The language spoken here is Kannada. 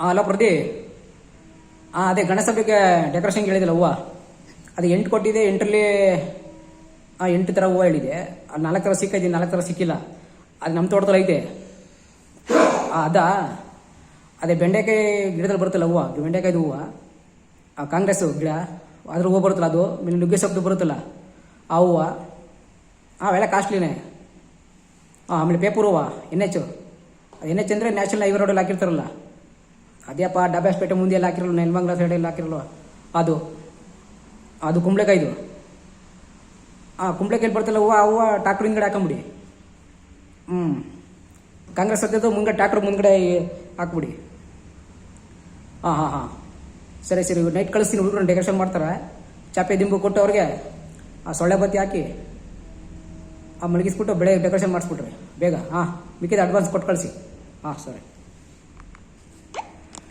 ಅಲ್ಲ ಪ್ರತಿ ಅದೇ ಗಣಸಭೆಗೆ ಡೆಕೋರೇಷನ್ ಹೇಳಿದಿಲ್ಲ ಹೂವು ಅದು 8 ಕೊಟ್ಟಿದೆ. 8ರಲ್ಲಿ 8 ಥರ ಹೂವು ಹೇಳಿದೆ. ಅದು 4 ಥರ ಸಿಕ್ಕಿದೆ, 4 ಥರ ಸಿಕ್ಕಿಲ್ಲ. ಅದು ನಮ್ಮ ತೋಟದಲ್ಲಿ ಐತೆ. ಅದಾ ಅದೇ ಬೆಂಡೆಕಾಯಿ ಗಿಡದಲ್ಲಿ ಬರುತ್ತಲ್ಲ ಹೂವು, ಬೆಂಡೆಕಾಯ್ದು ಹೂವು, ಕಾಂಗ್ರೆಸ್ ಗಿಡ ಅದ್ರ ಹೂವು ಬರುತ್ತಲ್ಲ, ಅದು ನುಗ್ಗೆ ಸೊಪ್ಪು ಬರುತ್ತಲ್ಲ ಆ ಹೂವು, ಅವೆಲ್ಲ ಕಾಸ್ಟ್ಲಿನೇ. ಆಮೇಲೆ ಪೇಪರ್ ಹೂವು NH, ಅದು NH ಅಂದರೆ ನ್ಯಾಷನಲ್ ಹೈವೇ ರೋಡಲ್ಲಿ ಹಾಕಿರ್ತಾರಲ್ಲ, ಅದೇಪ್ಪ ಡಬ್ಯಾಸ್ಪೇಟೆ ಮುಂದೆ ಎಲ್ಲ ಹಾಕಿರಲ್ಲ, ನೆಲಮಂಗಲ ಸೈಡೆಲ್ಲ ಹಾಕಿರಲ್ವ ಅದು ಕುಂಬಳಕಾಯ್ದು. ಕುಂಬಳಕಾಯಲ್ಲಿ ಬರ್ತಲ್ಲ ಹೂವು, ಆ ಹೂವು ಟ್ಯಾಕ್ಟ್ರ್ ಹಿಂದ್ಗಡೆ ಹಾಕೊಂಬಿಡಿ. ಕಾಂಗ್ರೆಸ್ ಹತ್ತಿದ್ದು ಮುಂದೆ ಟ್ಯಾಕ್ಟ್ರ್ ಮುಂದ್ಗಡೆ ಹಾಕ್ಬಿಡಿ. ಹಾಂ ಸರಿ ನೈಟ್ ಕಳಿಸ್ತೀನಿ. ಹುಡುಗರು ಡೆಕೋರೇಷನ್ ಮಾಡ್ತಾರೆ. ಚಾಪೆ ದಿಂಬು ಕೊಟ್ಟು ಅವ್ರಿಗೆ ಸೊಳ್ಳೆ ಬತ್ತಿ ಹಾಕಿ ಮಲಗಿಸ್ಬಿಟ್ಟು ಬೆಳೆ ಡೆಕೋರೇಷನ್ ಮಾಡಿಸ್ಬಿಟ್ರಿ ಬೇಗ. ಮಿಕ್ಕಿದ ಅಡ್ವಾನ್ಸ್ ಕೊಟ್ಟು ಕಳಿಸಿ. ಸರಿ.